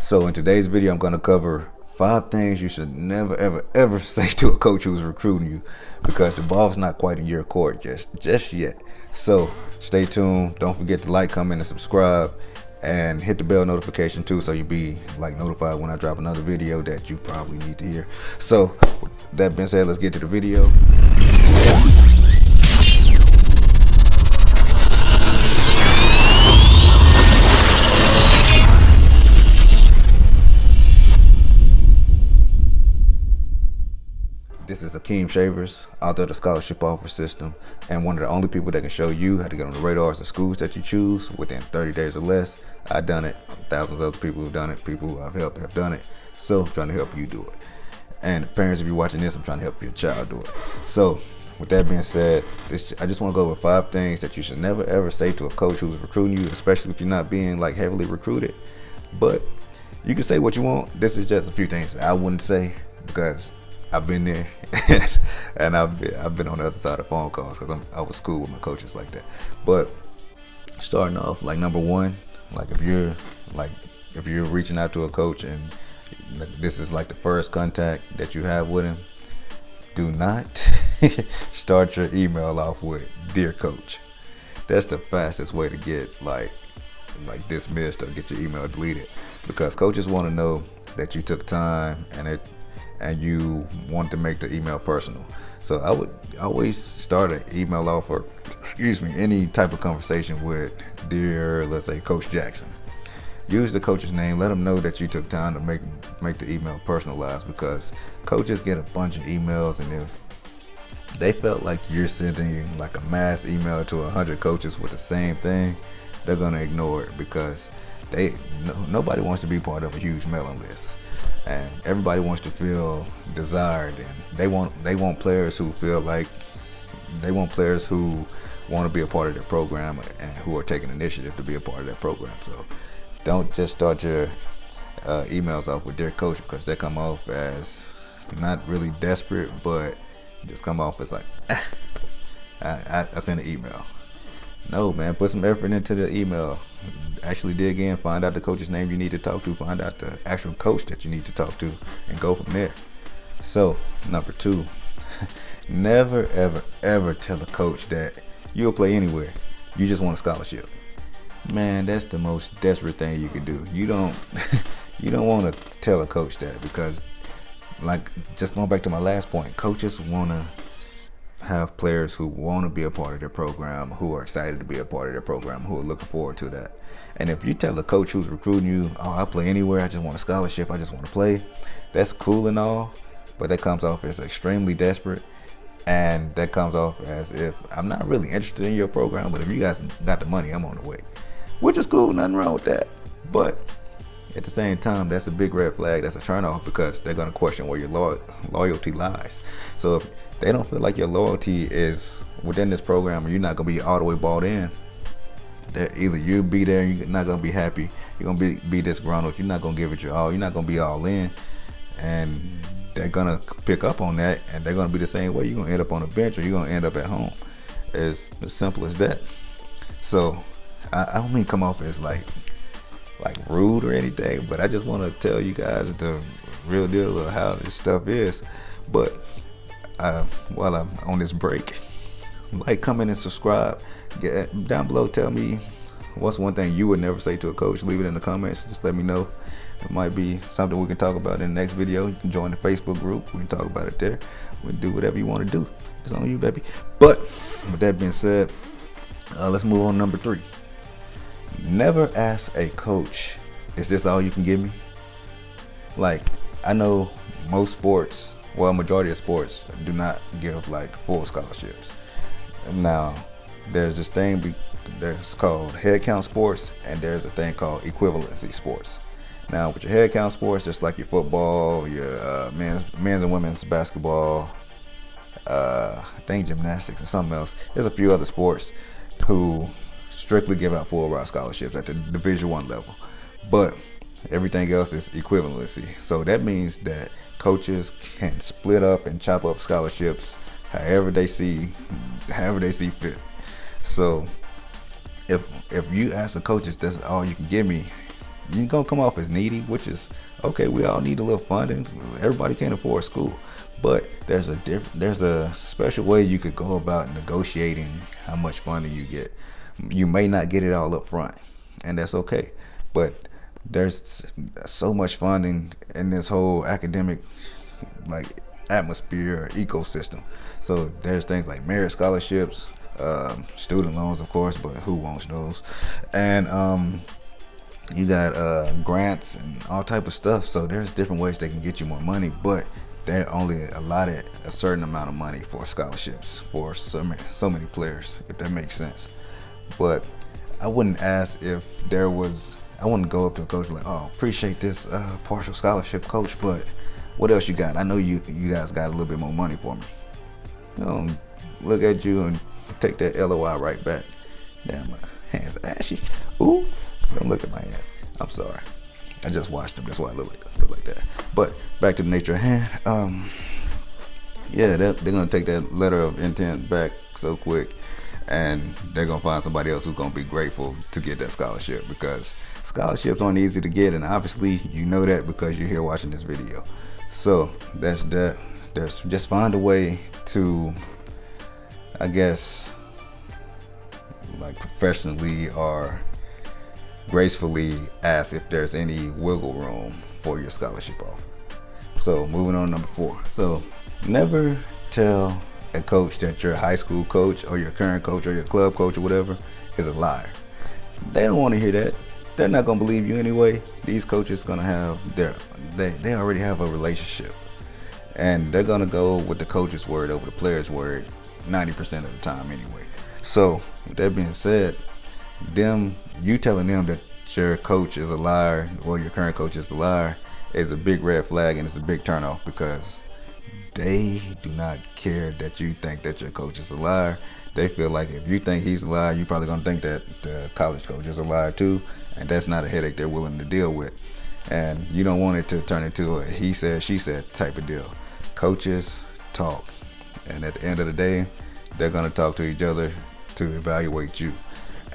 So in today's video, I'm going to cover 5 things you should never, ever say to a coach who's recruiting you, because the ball's not quite in your court just yet. So stay tuned. Don't forget to like, comment, and subscribe, and hit the bell notification too, so you'll be notified when I drop another video that you probably need to hear. So with that being said, let's get to the video. This is Akeem Shavers, author of the Scholarship Offer System, and one of the only people that can show you how to get on the radars of schools that you choose within 30 days or less. I've done it. Thousands of other people have done it. People I've helped have done it. So I'm trying to help you do it. And parents, if you're watching this, I'm trying to help your child do it. So with that being said, I just want to go over 5 things that you should never ever say to a coach who's recruiting you, especially if you're not being heavily recruited. But you can say what you want. This is just a few things I wouldn't say, because I've been there and I've been on the other side of phone calls, because I was cool with my coaches like that. But starting off, number one, if you're reaching out to a coach and this is the first contact that you have with him, do not start your email off with "Dear Coach." That's the fastest way to get dismissed or get your email deleted, because coaches want to know that you took time and you want to make the email personal. So I would always start an email off, or any type of conversation with "Dear," let's say, Coach Jackson. Use the coach's name. Let them know that you took time to make the email personalized, because coaches get a bunch of emails, and if they felt like you're sending a mass email to 100 coaches with the same thing, they're gonna ignore it, because nobody wants to be part of a huge mailing list. And everybody wants to feel desired, and they want players who feel like they want players who want to be a part of their program and who are taking initiative to be a part of that program. So don't just start your emails off with "Dear Coach," because they come off as not really desperate, but just come off as I sent an email. No, man, put some effort into the email. Actually dig in, find out the coach's name you need to talk to, find out the actual coach that you need to talk to, and go from there. So number 2, never ever tell a coach that you'll play anywhere, you just want a scholarship. Man, that's the most desperate thing you can do. You don't want to tell a coach that, because just going back to my last point, coaches want to have players who want to be a part of their program, who are excited to be a part of their program, who are looking forward to that. And if you tell a coach who's recruiting you, "Oh, I play anywhere, I just want a scholarship, I just want to play," that's cool and all, but that comes off as extremely desperate, and that comes off as if I'm not really interested in your program, but if you guys got the money, I'm on the way. Which is cool, nothing wrong with that. But at the same time, that's a big red flag. That's a turnoff, because they're going to question where your loyalty lies. So if they don't feel like your loyalty is within this program, or you're not going to be all the way bought in, that either you'll be there and you're not going to be happy, you're going to be disgruntled, you're not going to give it your all, you're not going to be all in, and they're going to pick up on that, and they're going to be the same way. You're going to end up on a bench, or you're going to end up at home. It's as simple as that. So I don't mean come off as rude or anything, but I just want to tell you guys the real deal of how this stuff is. But while I'm on this break, comment, and subscribe. Get down below, tell me what's one thing you would never say to a coach. Leave it in the comments. Just let me know. It might be something we can talk about in the next video. You can join the Facebook group. We can talk about it there. We can do whatever you want to do. It's on you, baby. But with that being said, let's move on to number 3. Never ask a coach, "Is this all you can give me?" I know most sports, majority of sports do not give full scholarships. Now, there's this thing that's called head count sports, and there's a thing called equivalency sports. Now, with your head count sports, just like your football, your men's and women's basketball, I think gymnastics and something else, there's a few other sports who strictly give out full ride scholarships at the Division I level, but everything else is equivalency. So that means that coaches can split up and chop up scholarships however they see fit. So if you ask the coaches, "That's all you can give me," you're gonna come off as needy, which is okay. We all need a little funding. Everybody can't afford school, but there's a special way you could go about negotiating how much funding you get. You may not get it all up front, and that's okay. But there's so much funding in this whole academic like atmosphere or ecosystem. So there's things like merit scholarships, student loans, of course, but who wants those? And you got grants and all type of stuff. So there's different ways they can get you more money, but they're only allotted a certain amount of money for scholarships for so many players, if that makes sense. But I wouldn't ask if there was. I wouldn't go up to a coach like, "Oh, appreciate this partial scholarship, coach, but what else you got? I know you guys got a little bit more money for me." Look at you and take that LOI right back. Damn, my hands ashy. Ooh, don't look at my hands. I'm sorry. I just washed them. That's why I look like that. But back to the nature of hand. Yeah, they're gonna take that letter of intent back so quick, and they're gonna find somebody else who's gonna be grateful to get that scholarship, because scholarships aren't easy to get, and obviously you know that because you're here watching this video. So that's that. There's just find a way to, I guess, like professionally or gracefully ask if there's any wiggle room for your scholarship offer. So moving on to number 4. So never tell a coach that your high school coach or your current coach or your club coach or whatever is a liar. They don't want to hear that. They're not going to believe you anyway. These coaches going to have they already have a relationship, and they're going to go with the coach's word over the player's word 90% of the time anyway. So with that being said, you telling them that your coach is a liar or your current coach is a liar is a big red flag, and it's a big turnoff, because they do not care that you think that your coach is a liar. They feel like if you think he's a liar, you're probably gonna think that the college coach is a liar too, and that's not a headache they're willing to deal with. And you don't want it to turn into a he said, she said type of deal. Coaches talk, and at the end of the day, they're gonna talk to each other to evaluate you.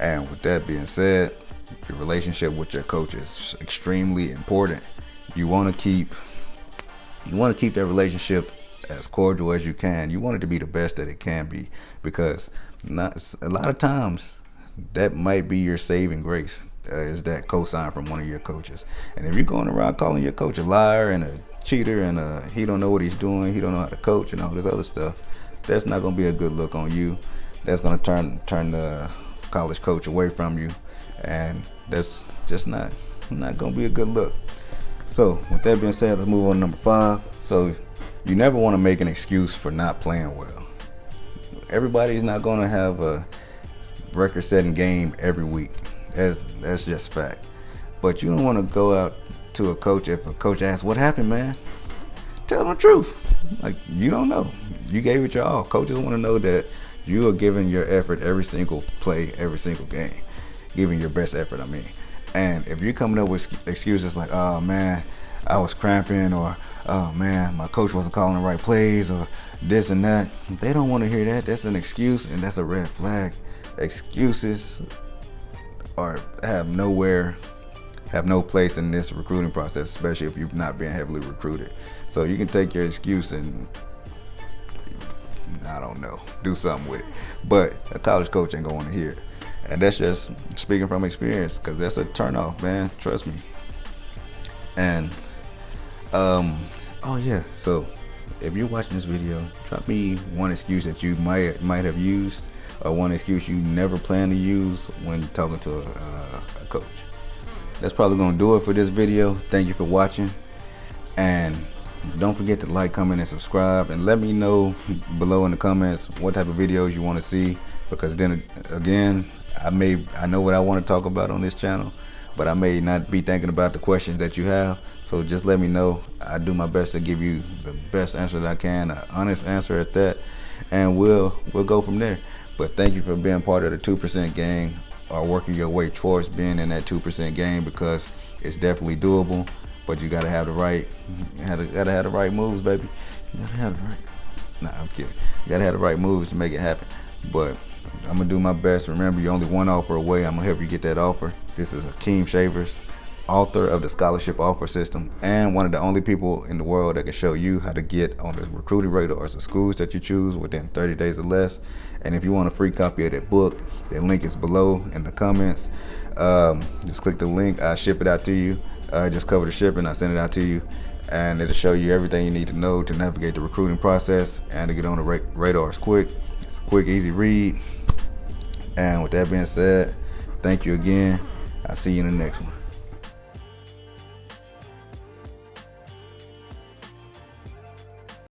And with that being said, your relationship with your coach is extremely important. You want to keep that relationship as cordial as you can. You want it to be the best that it can be, because a lot of times that might be your saving grace, is that cosign from one of your coaches. And if you're going around calling your coach a liar and a cheater and he don't know what he's doing, he don't know how to coach and all this other stuff, that's not going to be a good look on you. That's going to turn the college coach away from you, and that's just not going to be a good look. So with that being said, let's move on to number 5. So you never want to make an excuse for not playing well. Everybody's not going to have a record-setting game every week. That's just fact. But you don't want to go out to a coach if a coach asks, "What happened, man?" Tell them the truth. Like, you don't know. You gave it your all. Coaches want to know that you are giving your effort every single play, every single game. Giving your best effort, I mean. And if you're coming up with excuses like, "Oh man, I was cramping," or "Oh man, my coach wasn't calling the right plays," or this and that, they don't want to hear that. That's an excuse, and that's a red flag. Excuses have no place in this recruiting process, especially if you've not been heavily recruited. So you can take your excuse and, I don't know, do something with it. But a college coach ain't going to hear it. And that's just speaking from experience, because that's a turnoff, man. Trust me. And, oh yeah, so if you're watching this video, drop me one excuse that you might have used, or one excuse you never plan to use when talking to a coach. That's probably going to do it for this video. Thank you for watching. And don't forget to like, comment, and subscribe. And let me know below in the comments what type of videos you want to see. Because then again, I know what I want to talk about on this channel, but I may not be thinking about the questions that you have. So just let me know. I do my best to give you the best answer that I can, an honest answer at that. And we'll go from there. But thank you for being part of the 2% gang, or working your way towards being in that 2% gang, because it's definitely doable. But you gotta have the right, gotta have the right moves, baby. You gotta have the right. Nah, I'm kidding. You gotta have the right moves to make it happen. But I'm gonna do my best. Remember, you're only one offer away. I'm gonna help you get that offer. This is Akeem Shavers. author of the scholarship offer system, and one of the only people in the world that can show you how to get on the recruiting radars of schools that you choose within 30 days or less. And if you want a free copy of that book, the link is below in the comments. Just click the link, I'll ship it out to you. Just cover the shipping, I'll send it out to you, and it'll show you everything you need to know to navigate the recruiting process and to get on the radars quick. It's a quick, easy read. And with that being said, thank you again. I'll see you in the next one.